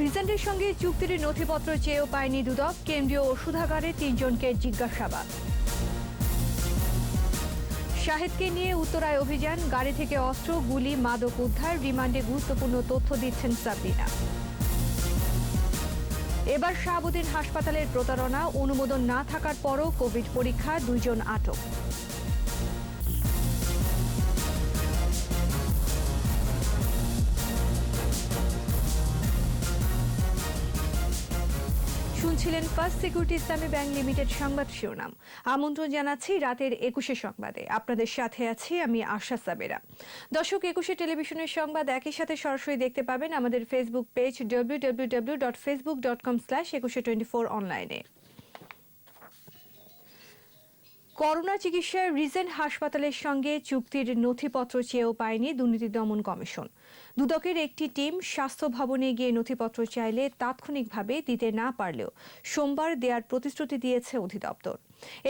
রিজেন্টের সঙ্গে চুক্তির নথিপত্র চেয়েও পায়নি দুদক। কেন্দ্রীয় ওষুধাগারে ৩ জনকে জিজ্ঞাসাবাদ। শাহেদকে নিয়ে উত্তরায় অভিযান, গাড়ি থেকে অস্ত্র, গুলি, মাদক উদ্ধার, রিমান্ডে গুরুত্বপূর্ণ তথ্য দিচ্ছেন সাবিনা। এবার শাহাবুদ্দিন হাসপাতালের প্রতারণা, অনুমোদন না থাকার পরও কোভিড পরীক্ষা, 2 জন আটক। শুনছিলেন ফার্স্ট সিকিউরিটি ইসলামী ব্যাংক লিমিটেড সংবাদ শিরোনাম। আমন্ত্রণ জানাচ্ছি রাতের 21 সংবাদে। আপনাদের সাথে আছি আমি আশা সাবেরা। দর্শক, 21 টেলিভিশনের সংবাদ একই সাথে সরাসরি দেখতে পাবেন আমাদের ফেসবুক পেজ www.facebook.com/2124 অনলাইনে। করোনা চিকিৎসায় রিজেন্ট হাসপাতালের সঙ্গে চুক্তির নথিপত্র চেয়েও পায়নি দুর্নীতি দমন কমিশন। দুদকের একটি টিম স্বাস্থ্য ভবনে গিয়ে নথিপত্র চাইলে তাৎক্ষণিকভাবে দিতে না পারলেও সোমবার দেওয়ার প্রতিশ্রুতি দিয়েছে অধিদপ্তর।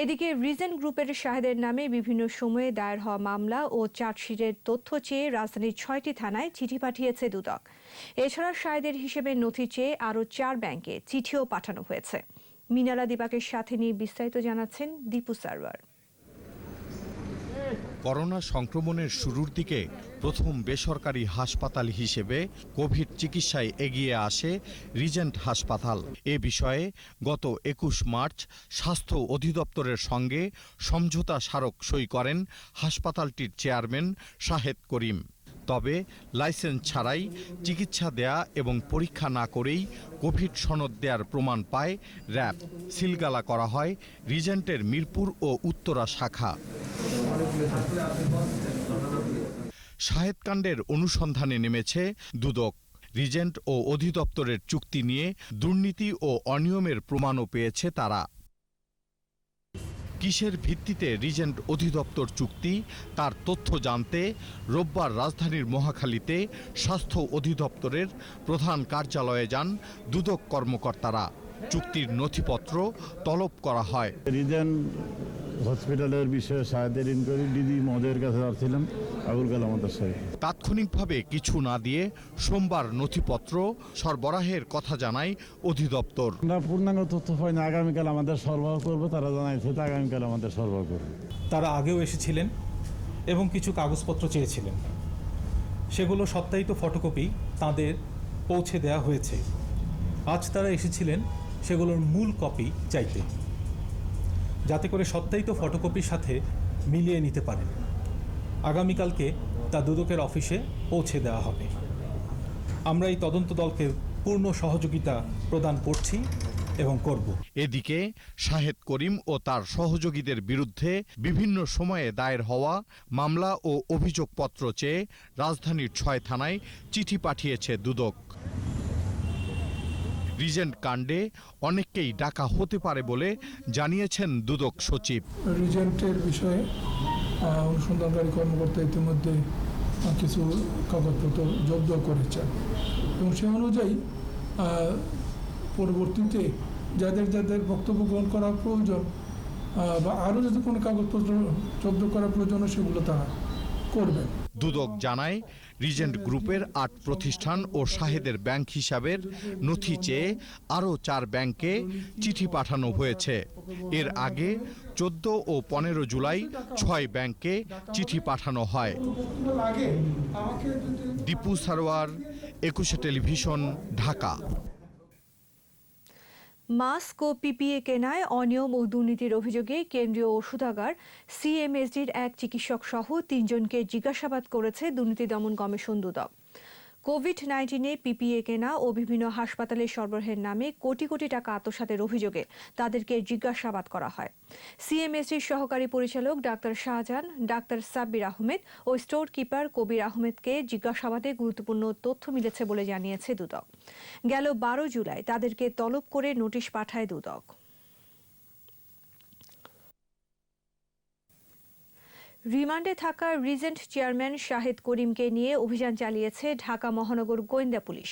এদিকে রিজেন্ট গ্রুপের শাহেদের নামে বিভিন্ন সময়ে দায়ের হওয়া মামলা ও চার্জশিটের তথ্য চেয়ে রাজধানীর 6টি থানায় চিঠি পাঠিয়েছে দুদক। এছাড়া শাহেদের হিসেবে নথি চেয়ে আরও 4 ব্যাংকে চিঠিও পাঠানো হয়েছে। মিনালা দীপাকের সাথে নিয়ে বিস্তারিত জানাচ্ছেন দীপু সারওয়ার। করোনা সংক্রমণের শুরুর দিকে প্রথম বেসরকারি হাসপাতাল হিসেবে কোভিড চিকিৎসায় এগিয়ে আসে রিজেন্ট হাসপাতাল। এ বিষয়ে গত 21 মার্চ স্বাস্থ্য অধিদপ্তরের সঙ্গে সমঝোতা স্মারক সই করেন হাসপাতালটির চেয়ারম্যান শাহেদ করিম। তবে লাইসেন্স ছাড়াই চিকিৎসা দেয়া এবং পরীক্ষা না করেই কোভিড সনদ দেওয়ার প্রমাণ পায় র্যাব। সিলগালা করা হয় রিজেন্টের মিরপুর ও উত্তরা শাখা। শাহেদ কাণ্ডের অনুসন্ধানে নেমেছে দুদক। রিজেন্ট ও অধিদপ্তরের চুক্তি নিয়ে দুর্নীতি ও অনিয়মের প্রমাণও পেয়েছে তারা। কিসের ভিত্তিতে রিজেন্ট অধিদপ্তর চুক্তি, তার তথ্য জানতে রোববার রাজধানীর মহাখালীতে স্বাস্থ্য অধিদপ্তরের প্রধান কার্যালয়ে যান দুদক কর্মকর্তারা। চুক্তির নথিপত্র তলব করা হয়। রিজেন্ট হসপিটালের বিষয়ে শাহেদের ইনকোয়ারি ডিডি মহোদয়ের কাছে আসছিলাম, আবুল কালাম আজাদ সাহেব। তাৎক্ষণিকভাবে কিছু না দিয়ে সোমবার নথিপত্র সরবরাহের কথা জানায় অধিদপ্তর। আমরা পূর্ণাঙ্গ তথ্য পাই না, আগামীকাল আমাদের সরবরাহ করবো, তারা জানাইছে আগামীকাল আমাদের সরবরাহ করবে। তারা আগেও এসেছিলেন এবং কিছু কাগজপত্র চেয়েছিলেন, সেগুলো সত্যায়িত ফটোকপি তাদের পৌঁছে দেওয়া হয়েছে। আজ তারা এসেছিলেন সেগুলোর মূল কপি চাইতে, যাতে করে সত্যায়িত ফটোকপির সাথে মিলিয়ে নিতে পারেন। আগামীকালকে তা দুদকের অফিসে পৌঁছে দেওয়া হবে। আমরা এই তদন্ত দলকে পূর্ণ সহযোগিতা প্রদান করছি এবং করব। এদিকে শাহেদ করিম ও তার সহযোগীদের বিরুদ্ধে বিভিন্ন সময়ে দায়ের হওয়া মামলা ও অভিযোগপত্র চেয়ে রাজধানীর 6 থানায় চিঠি পাঠিয়েছে দুদক। রিজেন্ট কাণ্ডে অনেককেই ডাকা হতে পারে বলে জানিয়েছেন দুদক সচিব। রিজেন্টের বিষয়ে অনুসন্ধানকারী কর্মকর্তা ইতিমধ্যে কিছু কাগজপত্র জব্দ করেছেন এবং সে অনুযায়ী পরবর্তীতে যাদের যাদের বক্তব্য গ্রহণ করা প্রয়োজন বা আরও যদি কোনো কাগজপত্র জব্দ করা প্রয়োজন সেগুলো তারা করবেন। দুদক জানায় রিজেন্ট গ্রুপের 8 প্রতিষ্ঠান ও শাহেদের ব্যাংক হিসাবের নথি চেয়ে আরও 4 ব্যাংকে চিঠি পাঠানো হয়েছে। এর আগে 14 ও 15 জুলাই 6 ব্যাংকে চিঠি পাঠানো হয়। দীপু সারওয়ার, 21 টেলিভিশন, ঢাকা। মাস্ক ও পিপিএ কেনায় অনিয়ম ও দুর্নীতির অভিযোগে কেন্দ্রীয় ওষুধাগার সিএমএসডির এক চিকিৎসক সহ 3 জনকে জিজ্ঞাসাবাদ করেছে দুর্নীতি দমন কমিশন দুদক। কোভিড-19 পিপিএ কেনা ও বিভিন্ন হাসপাতালে সরবরাহের নামে কোটি কোটি টাকা আত্মসাতের অভিযোগে তাদেরকে জিজ্ঞাসাবাদ করা হয়। সিএমএসডির সহকারী পরিচালক ডাক্তার শাহজাহান, ডাক্তার সাব্বির আহমেদ ও স্টোর কিপার কবির আহমেদকে জিজ্ঞাসাবাদে গুরুত্বপূর্ণ তথ্য মিলেছে বলে জানিয়েছে দুদক। গেল 12 জুলাই তাদেরকে তলব করে নোটিশ পাঠায় দুদক। রিমান্ডে থাকা রিজেন্ট চেয়ারম্যান শাহেদ করিমকে নিয়ে অভিযান চালিয়েছে ঢাকা মহানগর গোয়েন্দা পুলিশ।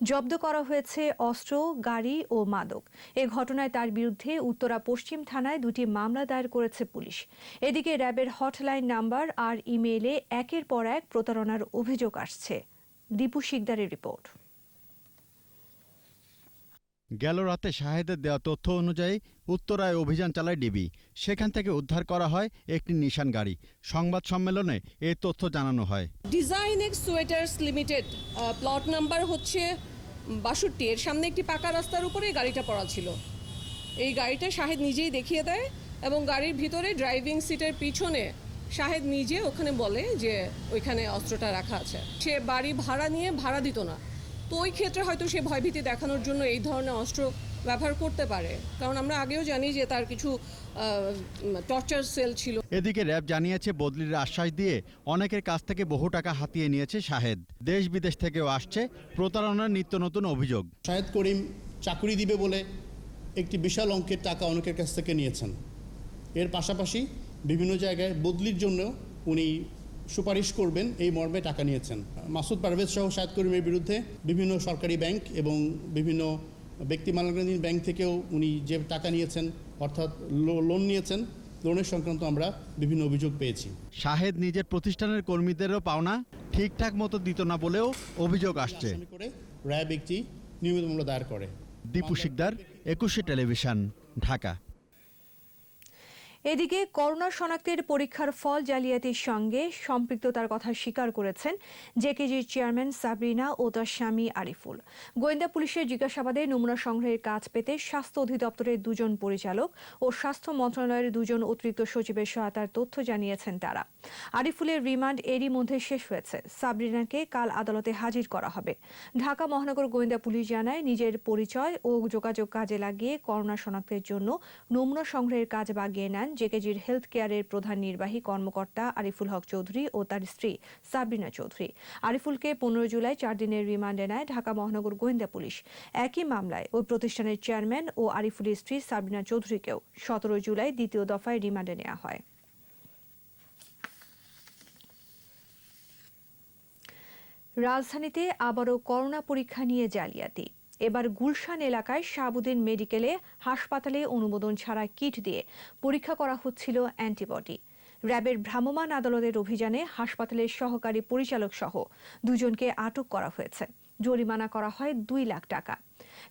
জব্দ করা হয়েছে অস্ত্র, গাড়ি ও মাদক। এ ঘটনায় তার বিরুদ্ধে উত্তরা পশ্চিম থানায় 2টি মামলা দায়ের করেছে পুলিশ। এদিকে র্যাবের হটলাইন নাম্বার আর ইমেইলে একের পর এক প্রতারণার অভিযোগ আসছে। দীপু শিকদারের রিপোর্ট। গেল রাতে শাহেদের দেওয়া তথ্য অনুযায়ী উত্তরায় অভিযান চালায় ডিবি। সেখান থেকে উদ্ধার করা হয় একটি নিশান গাড়ি। সংবাদ সম্মেলনে এই তথ্য জানানো হয়। Design x sweaters limited, plot number হচ্ছে 62, এর সামনে একটি পাকা রাস্তার উপরে এই গাড়িটা পড়া ছিল। এই গাড়িটা শাহেদ নিজেই দেখিয়ে দেয় এবং গাড়ির ভিতরে ড্রাইভিং সিটের পিছনে শাহেদ নিজে ওখানে বলে যে ওইখানে অস্ত্রটা রাখা আছে। সে বাড়ি ভাড়া নিয়ে ভাড়া দিত না, তো ওই ক্ষেত্রে হয়তো সে ভয়ভীতি দেখানোর জন্য এই ধরনের অস্ত্র ব্যবহার করতে পারে, কারণ আমরা আগেও জানি যে তার কিছু টর্চার সেল ছিল। এদিকে র্যাব জানিয়েছে বদলির আশ্বাস দিয়ে অনেকের কাছ থেকে বহু টাকা হাতিয়ে নিয়েছে শাহেদ। দেশ বিদেশ থেকেও আসছে প্রতারণার নিত্য নতুন অভিযোগ। শাহেদ করিম চাকরি দিবে বলে একটি বিশাল অঙ্কের টাকা অনেকের কাছ থেকে নিয়েছেন। এর পাশাপাশি বিভিন্ন জায়গায় বদলির জন্য উনি সুপারিশ করবেন এই মর্মে টাকা নিয়েছেন। মাসুদ পারভেজ সহ শাহেদ করিমের বিরুদ্ধে বিভিন্ন সরকারি ব্যাংক এবং বিভিন্ন ব্যক্তি মালিকানাধীন ব্যাংক থেকেও উনি যে টাকা নিয়েছেন, অর্থাৎ লোন নিয়েছেন, লোনের সংক্রান্ত আমরা বিভিন্ন অভিযোগ পেয়েছি। শাহেদ নিজের প্রতিষ্ঠানের কর্মীদেরও পাওনা ঠিকঠাক মতো দিত না বলেও অভিযোগ আসছে। করে র্যাব একটি নিয়মিত মামলা দায়ের করে। দীপু শিকদার, 21 টেলিভিশন, ঢাকা। এদিকে করোনা শনাক্তের পরীক্ষার ফল জালিয়াতির সঙ্গে সম্পৃক্ততার কথা স্বীকার করেছেন জেকেজির চেয়ারম্যান সাবরিনা ও তার স্বামী আরিফুল। গোয়েন্দা পুলিশের জিজ্ঞাসাবাদে নমুনা সংগ্রহের কাজ পেতে স্বাস্থ্য অধিদপ্তরের 2 জন পরিচালক ও স্বাস্থ্য মন্ত্রণালয়ের 2 জন অতিরিক্ত সচিবের সহায়তার তথ্য জানিয়েছেন তারা। আরিফুলের রিমান্ড এরই মধ্যে শেষ হয়েছে। সাবরিনাকে কাল আদালতে হাজির করা হবে। ঢাকা মহানগর গোয়েন্দা পুলিশ জানায়, নিজের পরিচয় ও যোগাযোগ কাজে লাগিয়ে করোনা শনাক্তের জন্য নমুনা সংগ্রহের কাজ বাগিয়ে নেন জেকেজির হেলথ কেয়ারের প্রধান নির্বাহী কর্মকর্তা আরিফুল হক চৌধুরী ও তার স্ত্রী সাবরিনা চৌধুরী। আরিফুলকে 15 জুলাই 4 দিনের রিমান্ডে নেয় ঢাকা মহানগর গোয়েন্দা পুলিশ। একই মামলায় ওই প্রতিষ্ঠানের চেয়ারম্যান ও আরিফুলের স্ত্রী সাবরিনা চৌধুরীকেও 17 জুলাই দ্বিতীয় দফায় রিমান্ডে নেওয়া হয়। রাজধানীতে আবারও করোনা পরীক্ষা নিয়ে জালিয়াতি। এবার গুলশান এলাকায় শাহাবুদ্দিন মেডিকেলে হাসপাতালে অনুমোদন ছাড়া কিট দিয়ে পরীক্ষা করা হচ্ছিল অ্যান্টিবডি। র্যাবের ভ্রাম্যমাণ আদালতের অভিযানে হাসপাতালের সহকারী পরিচালক সহ 2 জনকে আটক করা হয়েছে। জরিমানা করা হয় 2 লাখ টাকা।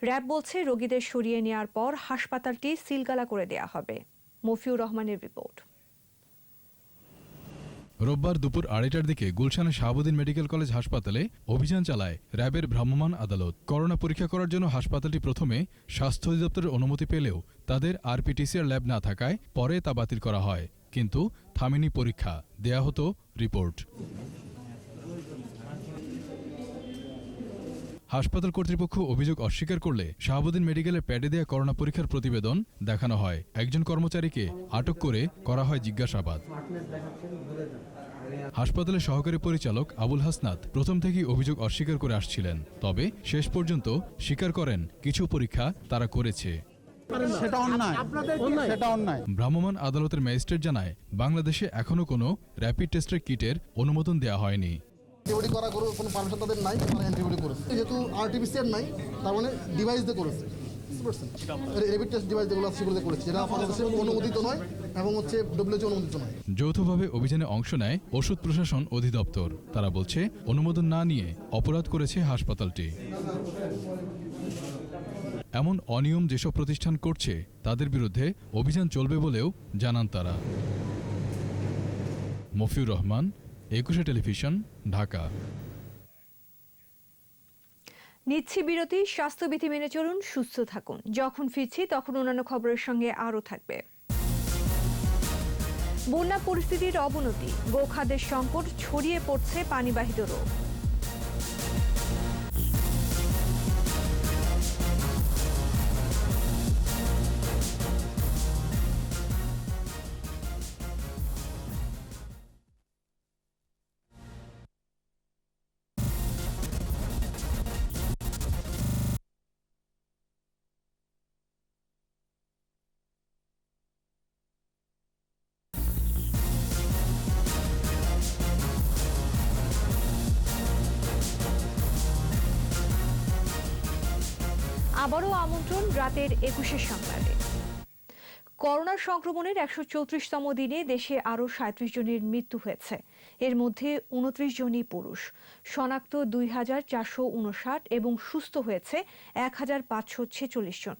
র্যাব বলছে, রোগীদের সরিয়ে নেওয়ার পর হাসপাতালটি সিলগালা করে দেয়া হবে। মফিউর রহমানের রিপোর্ট। রোববার দুপুর 2:30টার দিকে গুলশানের শাহাবুদ্দিন মেডিকেল কলেজ হাসপাতালে অভিযান চালায় র্যাবের ভ্রাম্যমাণ আদালত। করোনা পরীক্ষা করার জন্য হাসপাতালটি প্রথমে স্বাস্থ্য অধিদপ্তরের অনুমতি পেলেও তাদের আরপিটিসিআর ল্যাব না থাকায় পরে তা বাতিল করা হয়। কিন্তু থামেনি পরীক্ষা, দেয়া হতো রিপোর্ট। হাসপাতাল কর্তৃপক্ষ অভিযোগ অস্বীকার করলে শাহাবুদ্দিন মেডিকেলের প্যাডে দেয়া করোনা পরীক্ষার প্রতিবেদন দেখানো হয়। একজন কর্মচারীকে আটক করে করা হয় জিজ্ঞাসাবাদ। হাসপাতালের সহকারী পরিচালক আবুল হাসনাত প্রথম থেকেই অভিযোগ অস্বীকার করে আসছিলেন, তবে শেষ পর্যন্ত স্বীকার করেন কিছু পরীক্ষা তারা করেছে। ভ্রাম্যমাণ আদালতের ম্যাজিস্ট্রেট জানায়, বাংলাদেশে এখনো কোনো র্যাপিড টেস্টের কিটের অনুমোদন দেওয়া হয়নি। অ্যান্টিবডি করা কোনো পারমিশন তাদের নাই, তারা অ্যান্টিবডি করেছে। যেহেতু আরটিপিসিআর নাই, তার মানে ডিভাইস দিয়ে করেছে। র্যাপিড টেস্ট ডিভাইস যেগুলো আছে সেগুলো করেছে, যেটা বাংলাদেশে অনুমোদিত নয় এবং হচ্ছে ডব্লিউএইচও অনুমোদিত নয়। যৌথভাবে অভিযানে অংশ নেয় ওষুধ প্রশাসন অধিদপ্তর। তারা বলছে, অনুমোদন না নিয়ে অপরাধ করেছে হাসপাতালটি। এমন অনিয়ম যেসব প্রতিষ্ঠান করছে তাদের বিরুদ্ধে অভিযান চলবে বলেও জানান তারা। মফিউর রহমান, 21 টেলিভিশন, ঢাকা। নিচ্ছি বিরতি। স্বাস্থ্যবিধি মেনে চলুন, সুস্থ থাকুন। যখন ফিরছি তখন অন্যান্য খবরের সঙ্গে আরও থাকবে। বন্যা পরিস্থিতির অবনতি, গোখাদ্যের সংকট, ছড়িয়ে পড়ছে পানিবাহিত রোগ। আবারও আমন্ত্রণ রাতের 21 সংবাদে। করোনা সংক্রমণের 134তম দিনে দেশে আরও 37 জনের মৃত্যু হয়েছে। এর মধ্যে 29 জনই পুরুষ। শনাক্ত 2459 এবং সুস্থ হয়েছে 1546 জন।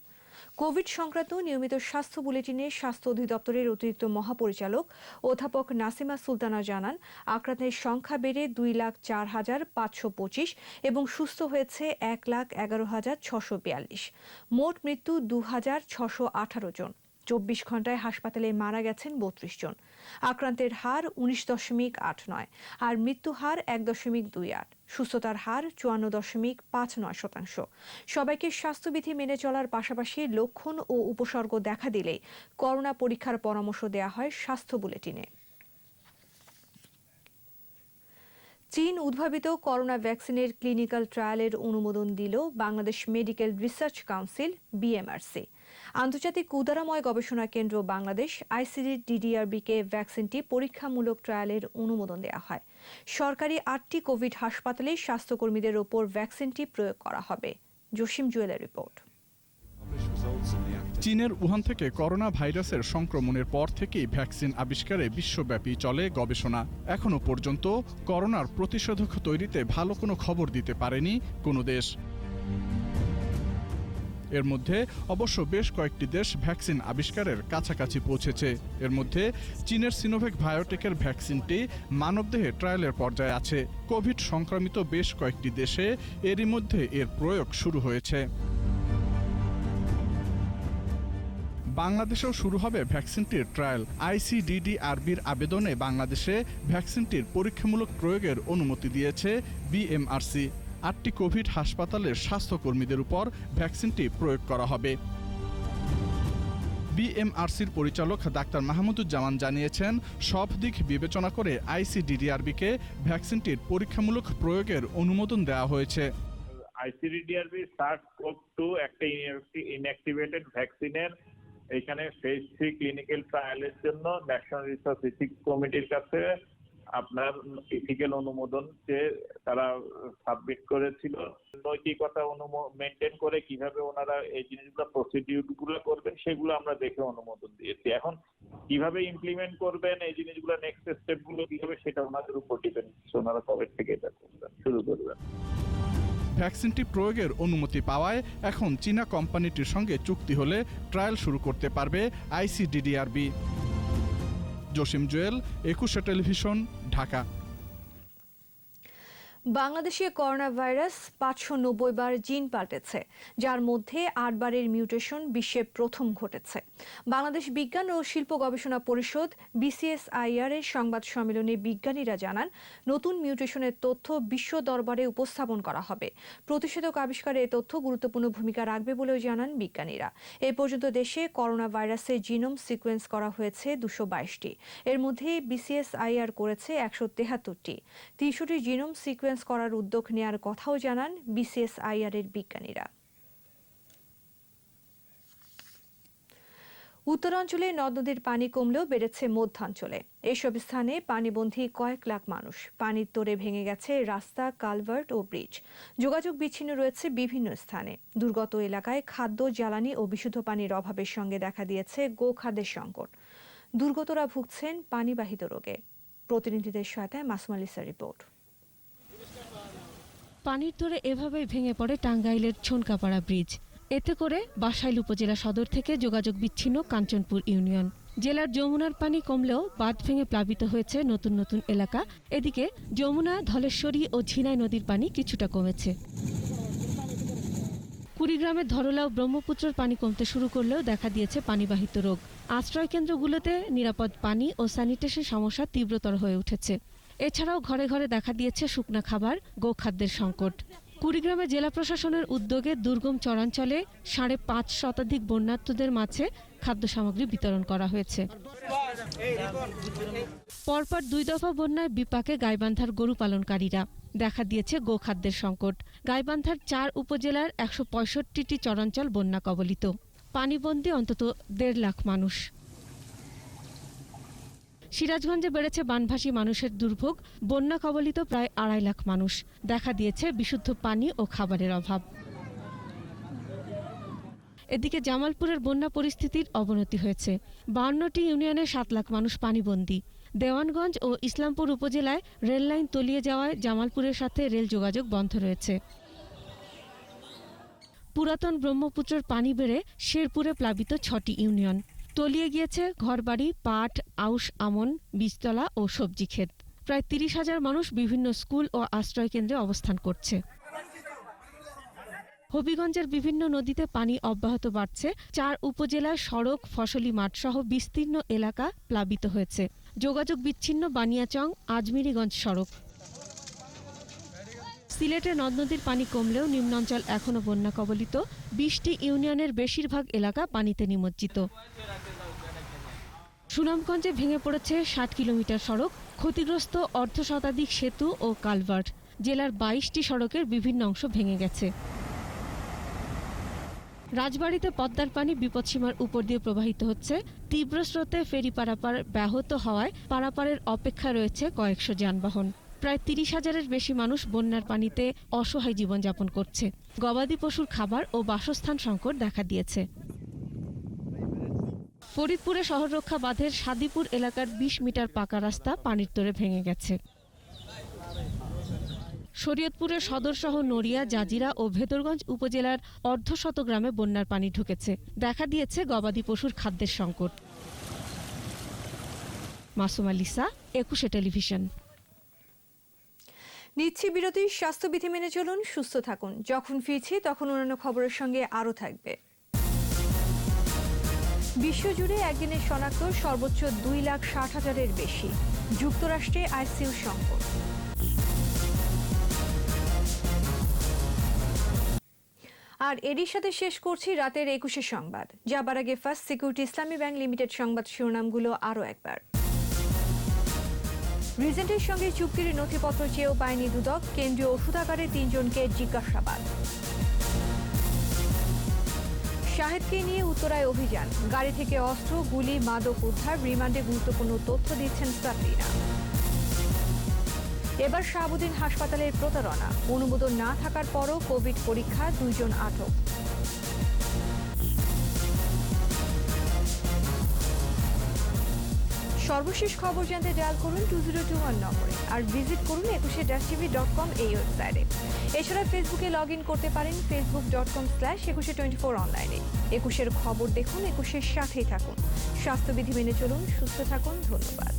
কোভিড সংক্রান্ত নিয়মিত স্বাস্থ্য বুলেটিনে স্বাস্থ্য অধিদপ্তরের অতিরিক্ত মহাপরিচালক অধ্যাপক নাসিমা সুলতানা জানান, আক্রান্তের সংখ্যা বেড়ে 2,04,525 এবং সুস্থ হয়েছে 1,11,642। মোট মৃত্যু 2,618 জন। 24 ঘন্টায় হাসপাতালে মারা গেছেন 32 জন। আক্রান্তের হার 19.89 আর মৃত্যু হার 1.28। সুস্থতার হার 54.59%। সবাইকে স্বাস্থ্যবিধি মেনে চলার পাশাপাশি লক্ষণ ও উপসর্গ দেখা দিলেই করোনা পরীক্ষার পরামর্শ দেওয়া হয় স্বাস্থ্য বুলেটিনে। চীন উদ্ভাবিত করোনা ভ্যাকসিনের ক্লিনিক্যাল ট্রায়ালের অনুমোদন দিল Bangladesh medical research council BMRC। আন্তর্জাতিক উদারাময় গবেষণা কেন্দ্র বাংলাদেশ ICDDRB-কে ভ্যাকসিনটি পরীক্ষামূলক ট্রায়ালের অনুমোদন দেওয়া হয়। সরকারি 8টি কোভিড হাসপাতালে স্বাস্থ্যকর্মীদের ওপর ভ্যাকসিনটি প্রয়োগ করা হবে। জসিম জুয়েলের রিপোর্ট। চীনের উহান থেকে করোনা ভাইরাসের সংক্রমণের পর থেকেই ভ্যাকসিন আবিষ্কারে বিশ্বব্যাপী চলে গবেষণা। এখনো পর্যন্ত করোনার প্রতিষেধক তৈরিতে ভালো কোনো খবর দিতে পারেনি কোনো দেশ। এর মধ্যে অবশ্য বেশ কয়েকটি দেশ ভ্যাকসিন আবিষ্কারের কাছাকাছি পৌঁছেছে। এর মধ্যে চীনের সিনোভ্যাক বায়োটেকের ভ্যাকসিনটি মানবদেহে ট্রায়ালের পর্যায়ে আছে। কোভিড সংক্রমিত বেশ কয়েকটি দেশে এরই মধ্যে এর প্রয়োগ শুরু হয়েছে। বাংলাদেশেও শুরু হবে ভ্যাকসিনটির ট্রায়াল। ICDDRB-র আবেদনে বাংলাদেশে ভ্যাকসিনটির পরীক্ষামূলক প্রয়োগের অনুমতি দিয়েছে BMRC। 8টি কোভিড হাসপাতালের স্বাস্থ্যকর্মীদের উপর ভ্যাকসিনটি প্রয়োগ করা হবে। BMRCর পরিচালক ডাক্তার মাহমুদুজ্জামান জানিয়েছেন, সব দিক বিবেচনা করে ICDDRB-কে ভ্যাকসিনটির পরীক্ষামূলক প্রয়োগের অনুমোদন দেওয়া হয়েছে। ICDDRB SARS-CoV-2 একটা ইনঅ্যাক্টিভেটেড ভ্যাকসিনের এখানে ফেজ 3 ক্লিনিক্যাল ট্রায়ালের জন্য ন্যাশনাল রিসার্চ এথিক্স কমিটির কাছে আপনার ইথিক্যাল অনুমোদন যে তারা সাবমিট করেছিল। নৈতিকতা মেনটেন করে কিভাবে ওনারা এই জিনিসগুলো প্রসিডিউরগুলো করবেন সেগুলো আমরা দেখে অনুমোদন দিয়েছি। এখন কিভাবে ইমপ্লিমেন্ট করবেন এই জিনিসগুলো নেক্সট স্টেপগুলো কি হবে সেটা ওনাদের উপর ডিপেন্ড করছে, ওনারা কবে থেকে এটা করবেন শুরু করবেন। ভ্যাকসিনটি প্রয়োগের অনুমতি পাওয়ায় এখন চীনা কোম্পানিটির সঙ্গে চুক্তি হলে ট্রায়াল শুরু করতে পারবে ICDDRB। জসিম জুয়েল, 21 টেলিভিশন, ঢাকা। বাংলাদেশে করোনা ভাইরাস 590 বার জিন পাল্টেছে, যার মধ্যে 8 বারের মিউটেশন বিশ্বে প্রথম ঘটেছে। বাংলাদেশ বিজ্ঞান ও শিল্প গবেষণা পরিষদ BCSIR এর সংবাদ সম্মেলনে বিজ্ঞানীরা জানান, নতুন মিউটেশনের তথ্য বিশ্ব দরবারে উপস্থাপন করা হবে। প্রতিষেধক আবিষ্কারে এ তথ্য গুরুত্বপূর্ণ ভূমিকা রাখবে বলেও জানান বিজ্ঞানীরা। এ পর্যন্ত দেশে করোনা ভাইরাসের জিনোম সিকোয়েন্স করা হয়েছে 222টি। এর মধ্যে BCSIR করেছে 173টি। 300টি জিনোম সিকোয়েন্স করার উদ্যোগ নেয়ার কথাও জানান BCSIR এর বিজ্ঞানীরা। উত্তরাঞ্চলে নদ নদীর পানি কমলেও বেড়েছে মধ্যাঞ্চলে। এসব স্থানে পানিবন্দী কয়েক লাখ মানুষ। পানির তোড়ে ভেঙে গেছে রাস্তা, কালভার্ট ও ব্রিজ। যোগাযোগ বিচ্ছিন্ন রয়েছে বিভিন্ন স্থানে। দুর্গত এলাকায় খাদ্য, জ্বালানি ও বিশুদ্ধ পানির অভাবের সঙ্গে দেখা দিয়েছে গোখাদ্যের সংকট। দুর্গতরা ভুগছেন পানিবাহিত রোগে। প্রতিনিধিদের সহায়তায় মাসুম আলিসার রিপোর্ট। পানির তোড়ে এভাবেই ভেঙে পড়ে টাঙ্গাইলের ছনকাপাড়া ব্রিজ। এতে করে বাসাইল উপজেলা সদর থেকে যোগাযোগ বিচ্ছিন্ন কাঞ্চনপুর ইউনিয়ন। জেলার যমুনার পানি কমলেও বাঁধ ভেঙে প্লাবিত হয়েছে নতুন নতুন এলাকা। এদিকে যমুনা, ধলেশ্বরী ও ঝিনাই নদীর পানি কিছুটা কমেছে। কুড়িগ্রামের ধরলা ও ব্রহ্মপুত্রের পানি কমতে শুরু করলেও দেখা দিয়েছে পানিবাহিত রোগ। আশ্রয় কেন্দ্রগুলোতে নিরাপদ পানি ও স্যানিটেশন সমস্যা তীব্রতর হয়ে উঠেছে। এছাড়াও ঘরে ঘরে দেখা দিয়েছে শুকনা খাবার, গোখাদ্যের সংকট। কুড়িগ্রামে জেলা প্রশাসনের উদ্যোগে দুর্গম চরাঞ্চলে 5.5 শতাধিক বন্যার্তদের মাঝে খাদ্য সামগ্রী বিতরণ করা হয়েছে। পরপর 2 দফা বন্যায় বিপাকে গাইবান্ধার গরু পালনকারীরা। দেখা দিয়েছে গোখাদ্যের সংকট। গাইবান্ধার 4 উপজেলার 165টি চরাঞ্চল বন্যা কবলিত। পানিবন্দী অন্তত 1.5 লাখ মানুষ। সিরাজগঞ্জে বেড়েছে বানভাসী মানুষের দুর্ভোগ। বন্যা কবলিত প্রায় 2.5 লাখ মানুষ। দেখা দিয়েছে বিশুদ্ধ পানি ও খাবারের অভাব। এদিকে জামালপুরের বন্যা পরিস্থিতির অবনতি হয়েছে। 52টি ইউনিয়নে 7 লাখ মানুষ পানিবন্দী। দেওয়ানগঞ্জ ও ইসলামপুর উপজেলায় রেললাইন তলিয়ে যাওয়ায় জামালপুরের সাথে রেল যোগাযোগ বন্ধ রয়েছে। পুরাতন ব্রহ্মপুত্রের পানি বেড়ে শেরপুরে প্লাবিত 6টি ইউনিয়ন। তলিয়ে গিয়েছে ঘরবাড়ি, পাট, আউশ, আমন, বীজতলা ও সবজি ক্ষেত। প্রায় 30,000 মানুষ বিভিন্ন স্কুল ও আশ্রয় কেন্দ্রে অবস্থান করছে। হবিগঞ্জের বিভিন্ন নদীতে পানি অব্যাহত বাড়ছে। 4 উপজেলার সড়ক, ফসলি মাঠ সহ বিস্তীর্ণ এলাকা প্লাবিত হয়েছে। যোগাযোগ বিচ্ছিন্ন বানিয়াচং আজমিরিগঞ্জ সড়ক। সিলেটে নদ নদীর পানি কমলেও নিম্নাঞ্চল এখনও বন্যা কবলিত। 20টি ইউনিয়নের বেশিরভাগ এলাকা পানিতে নিমজ্জিত। সুনামগঞ্জে ভেঙে পড়েছে 60 কিলোমিটার সড়ক, ক্ষতিগ্রস্ত অর্ধশতাধিক সেতু ও কালভার্ট। জেলার 22টি সড়কের বিভিন্ন অংশ ভেঙে গেছে। রাজবাড়ীতে পদ্মার পানি বিপদসীমার উপর দিয়ে প্রবাহিত হচ্ছে। তীব্র স্রোতে ফেরি পারাপার ব্যাহত হওয়ায় পারাপারের অপেক্ষায় রয়েছে কয়েকশো যানবাহন। প্রায় 30,000-এর বেশি মানুষ বন্যার পানিতে অসহায় জীবনযাপন করছে। গবাদি পশুর খাবার ও বাসস্থান সংকট দেখা দিয়েছে। ফরিদপুরে শহররক্ষা বাঁধের সাদিপুর এলাকার 20 মিটার পাকা রাস্তা পানির তোড়ে ভেঙে গেছে। শরীয়তপুরের সদরসহ নড়িয়া, জাজিরা ও ভেদরগঞ্জ উপজেলার অর্ধশত গ্রামে বন্যার পানি ঢুকেছে। দেখা দিয়েছে গবাদি পশুর খাদ্যের সংকট। Masuma Lisa, 21 television. নিচ্ছি বিরতি। স্বাস্থ্যবিধি মেনে চলুন, সুস্থ থাকুন। যখন ফিরছি তখন অন্যান্য খবরের সঙ্গে আরও থাকবে। বিশ্বজুড়ে একদিনে শনাক্ত সর্বোচ্চ 2,60,000-এর বেশি। যুক্তরাষ্ট্রে আইসিইউ সংকট। আর এরই সাথে শেষ করছি রাতের 21 সংবাদ। যাবার আগে ফার্স্ট সিকিউরিটি ইসলামী ব্যাংক লিমিটেড সংবাদ শিরোনামগুলো আরও একবার। রিজেন্টের সঙ্গে চুক্তির নথিপত্র চেয়েও পায়নি দুদক। কেন্দ্রীয় ওষুধাগারে 3 জনকে জিজ্ঞাসাবাদ। শাহেদকে নিয়ে উত্তরায় অভিযান। গাড়ি থেকে অস্ত্র, গুলি, মাদক উদ্ধার। রিমান্ডে গুরুত্বপূর্ণ তথ্য দিচ্ছেন সাবরিনা। এবার শাহাবুদ্দিন হাসপাতালের প্রতারণা। অনুমোদন না থাকার পরও কোভিড পরীক্ষা, 2 জন আটক। সর্বশেষ খবর জানতে ডায়াল করুন 2021 নম্বরে আর ভিজিট করুন 21-tv.com এই ওয়েবসাইটে। এছাড়া ফেসবুকে লগ ইন করতে পারেন facebook.com/2124 অনলাইনে। 21-এর খবর দেখুন, 21-এর সাথেই থাকুন। স্বাস্থ্যবিধি মেনে চলুন, সুস্থ থাকুন। ধন্যবাদ।